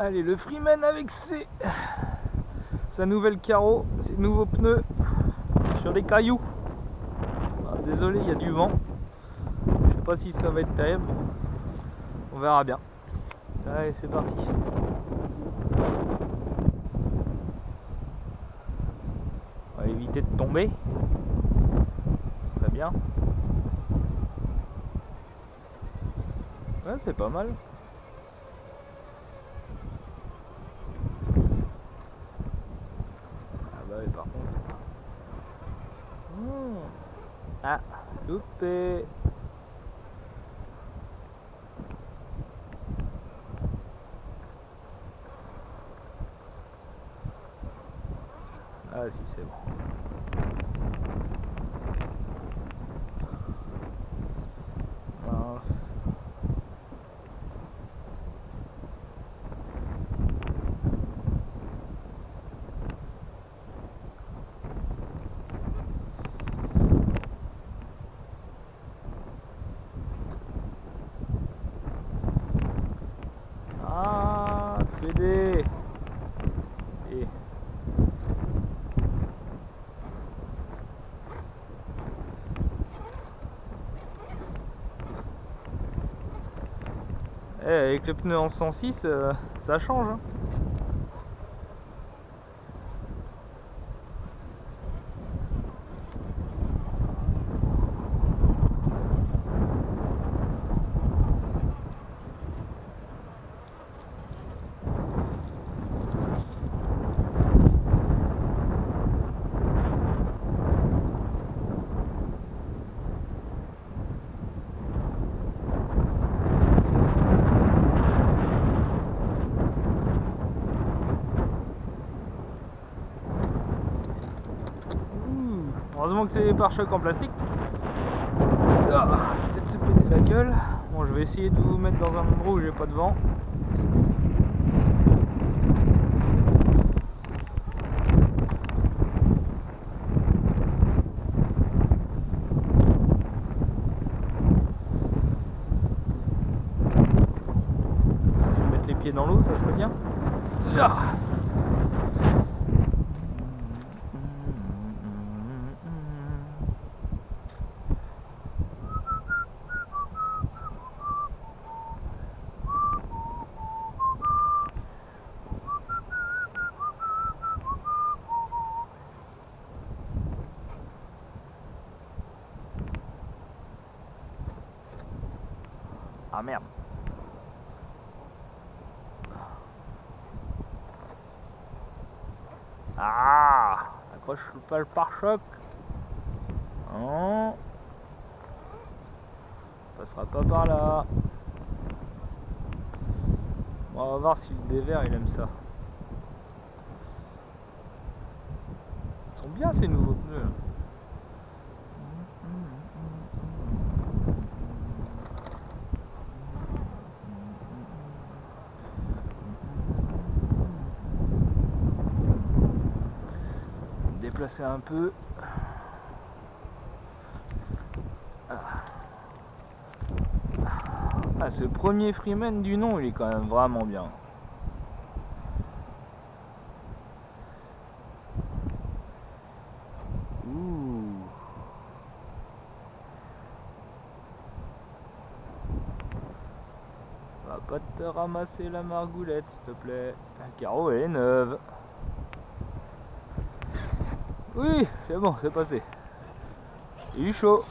Allez, le Freeman avec sa nouvelle carreau, ses nouveaux pneus sur des cailloux. Ah, désolé, il y a du vent. Je sais pas si ça va être terrible. On verra bien. Allez, c'est parti. On va éviter de tomber. Ce serait bien. Ouais, c'est pas mal. Ah bah oui, par contre. Ah, loupé. Ah si, c'est bon. Mince. Ah, PD. Et avec le pneu en 106, ça change. Hein. Heureusement que c'est des pare-chocs en plastique. Ah, peut-être se péter la gueule. Bon, je vais essayer de vous mettre dans un endroit où j'ai pas de vent. Mettre les pieds dans l'eau, ça serait bien. Ah. Ah merde. Ah, accroche pas le pare-choc. Non. Passera pas par là. Bon, on va voir si le dévers il aime ça. Ils sont bien ces nouveaux pneus. Déplacer un peu. Ah, ce premier Freeman du nom, il est quand même vraiment bien. Ouh. Va pas te ramasser la margoulette, s'il te plaît. La carreau, elle est neuve. Oui, c'est bon, c'est passé. Il est chaud.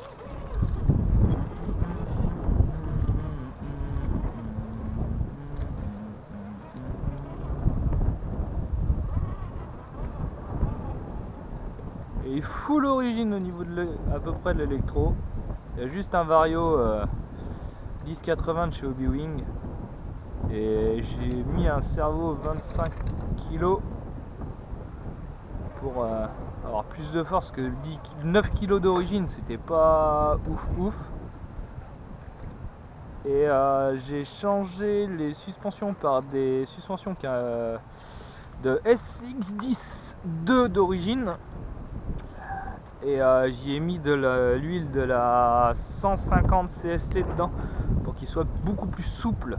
Et il fout l'origine au niveau de à peu près de l'électro. Il y a juste un vario 1080 de chez Hobbywing. Et j'ai mis un servo 25 kg pour avoir plus de force que 9 kg d'origine, c'était pas ouf. Et j'ai changé les suspensions par des suspensions de SX10-2 d'origine. Et j'y ai mis de l'huile de la 150 CST dedans pour qu'il soit beaucoup plus souple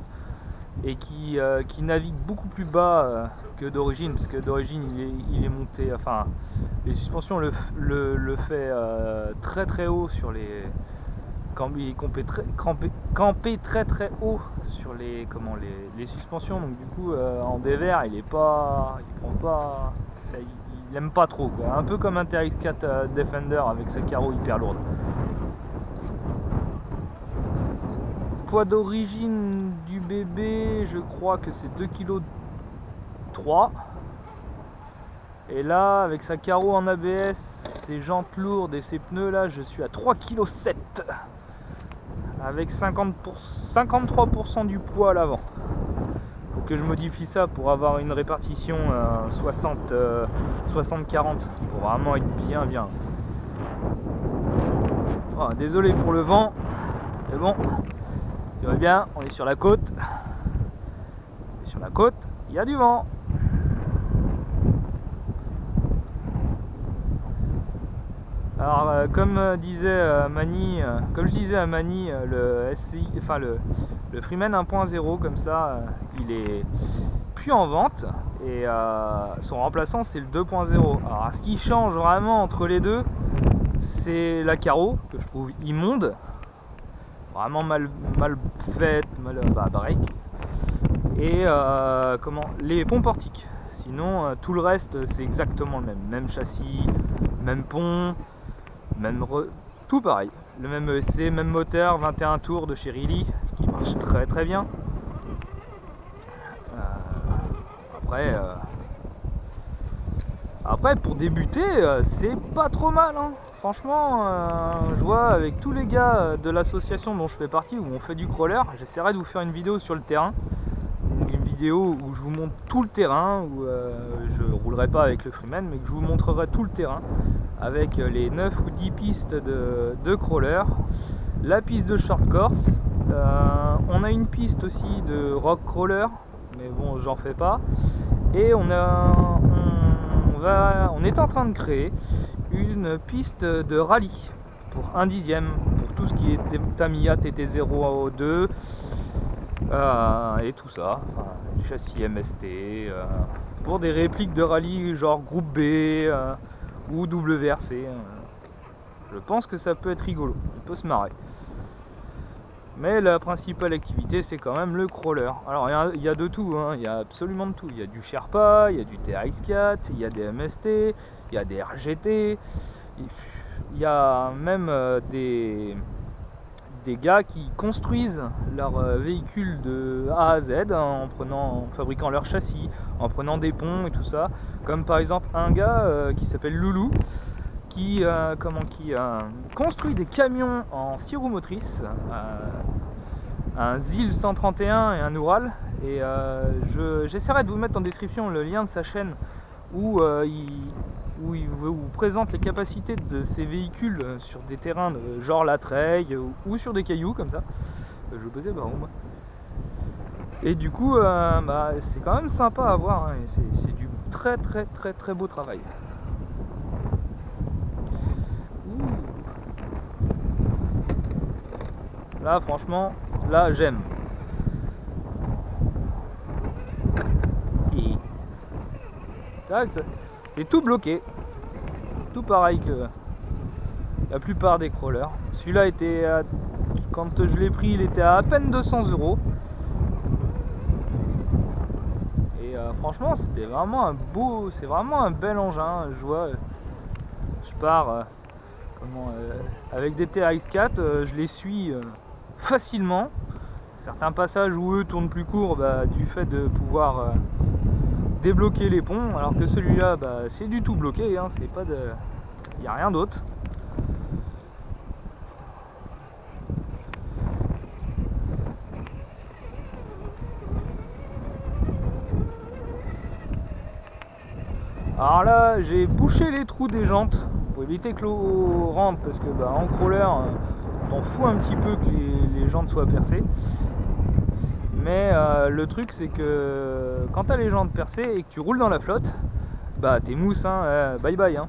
et qui navigue beaucoup plus bas que d'origine, parce que d'origine il est monté, enfin les suspensions le fait très très haut sur les camper très haut sur les suspensions, donc du coup en dévers il prend pas ça, il aime pas trop quoi. Un peu comme un TRX4 Defender avec sa carreau hyper lourde. Poids d'origine du bébé, je crois que c'est 2,3 kg. Et là, avec sa carreau en ABS, ses jantes lourdes et ses pneus, là, je suis à 3,7 kg. Avec 53% du poids à l'avant. Faut que je modifie ça pour avoir une répartition 60-40 pour vraiment être bien. Oh, désolé pour le vent, mais bon, tu vois bien, on est sur la côte. Et sur la côte, il y a du vent. Alors, comme je disais à Mani, le SCI, enfin le Freeman 1.0 comme ça, il est plus en vente et son remplaçant c'est le 2.0. Alors, ce qui change vraiment entre les deux, c'est la carreau que je trouve immonde, vraiment mal faite, break, et les ponts portiques. Sinon, tout le reste c'est exactement le même châssis, même pont. Tout pareil, le même ESC, même moteur, 21 tours de chez Riley qui marche très très bien. Après pour débuter, c'est pas trop mal, hein. Franchement, je vois avec tous les gars de l'association dont je fais partie où on fait du crawler, j'essaierai de vous faire une vidéo sur le terrain. Une vidéo où je vous montre tout le terrain, où je roulerai pas avec le Freeman, mais que je vous montrerai tout le terrain avec les 9 ou 10 pistes de crawler, la piste de short course, on a une piste aussi de rock crawler, mais bon j'en fais pas, et on est en train de créer une piste de rallye pour 1/10 pour tout ce qui est Tamiya TT02 et tout ça, châssis MST, pour des répliques de rallye genre groupe B ou WRC. Je pense que ça peut être rigolo, on peut se marrer. Mais la principale activité c'est quand même le crawler. Alors il y a de tout, hein. Il y a absolument de tout. Il y a du Sherpa, il y a du TRX4, il y a des MST, il y a des RGT, il y a même des gars qui construisent leur véhicule de A à Z en fabriquant leur châssis, en prenant des ponts et tout ça. Comme par exemple un gars qui s'appelle Loulou, qui construit des camions en 6 roues motrices, un ZIL 131 et un Oural. Et j'essaierai de vous mettre en description le lien de sa chaîne où il vous présente les capacités de ces véhicules sur des terrains genre la treille ou sur des cailloux comme ça. Je vais poser par moi. Et du coup, c'est quand même sympa à voir, hein. C'est du très très très très beau travail. Là franchement, là j'aime. C'est tout bloqué, tout pareil que la plupart des crawlers. Celui-là était quand je l'ai pris, il était à peine 200 €. Et franchement, c'était vraiment c'est vraiment un bel engin. Je vois, je pars avec des TRX4, je les suis facilement. Certains passages où eux tournent plus court du fait de pouvoir débloquer les ponts, alors que celui-là c'est du tout bloqué, hein, c'est pas de, il n'y a rien d'autre. Alors là j'ai bouché les trous des jantes pour éviter que l'eau rentre, parce que en crawler on en fout un petit peu que les jantes soient percées. Mais le truc c'est que quand tu as les jantes percées et que tu roules dans la flotte, t'es mousse, hein, bye bye, hein.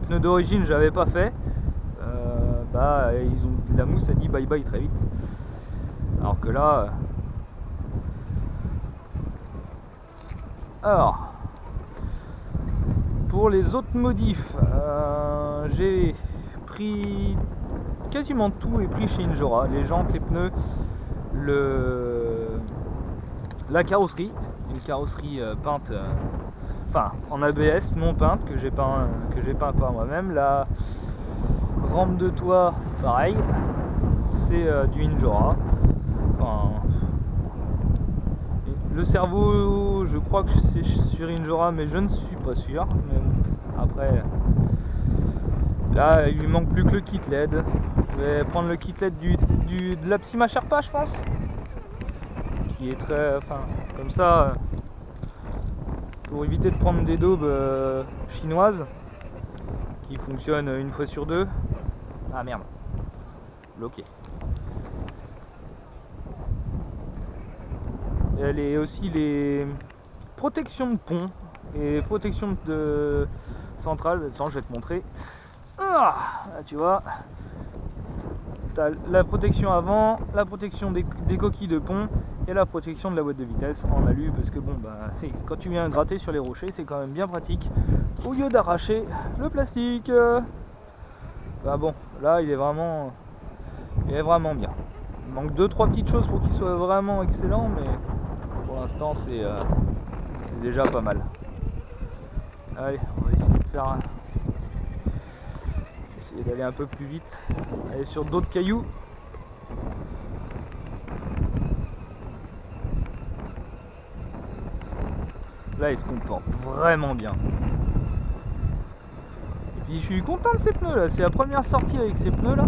Pneus d'origine j'avais pas fait, la mousse a dit bye bye très vite. Alors que là, Alors, pour les autres modifs, j'ai pris quasiment tout est pris chez Injora, les jantes, les pneus, la carrosserie, une carrosserie peinte, enfin en ABS non peinte que j'ai peint par moi-même. La rampe de toit, pareil, c'est du Injora. Enfin, le cerveau, je crois que c'est sur Injora, mais je ne suis pas sûr. Mais bon, après, là, il lui manque plus que le kit LED. Je vais prendre le kit LED de la Psyma Sherpa, je pense, qui est très, enfin, comme ça, pour éviter de prendre des daubes chinoises qui fonctionnent une fois sur deux. Ah merde, bloqué. Elle est aussi les protections de pont et protections de centrale. Attends, je vais te montrer. Ah, là, tu vois, t'as la protection avant, la protection des coquilles de pont et la protection de la boîte de vitesse en alu, parce que bon, bah, quand tu viens gratter sur les rochers, c'est quand même bien pratique au lieu d'arracher le plastique. Bah bon, là il est vraiment bien. Il manque 2-3 petites choses pour qu'il soit vraiment excellent, mais pour l'instant c'est déjà pas mal. Allez, on va essayer de faire essayer d'aller un peu plus vite, aller sur d'autres cailloux. Là il se comporte vraiment bien. Et puis je suis content de ces pneus là, c'est la première sortie avec ces pneus là.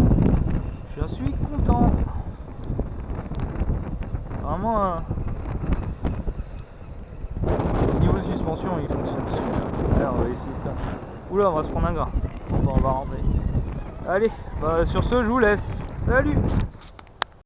Je suis content. Vraiment niveau suspension il fonctionne super. Là on va essayer de faire. Oula, on va se prendre un grain. On va rentrer. Allez, bah sur ce je vous laisse. Salut!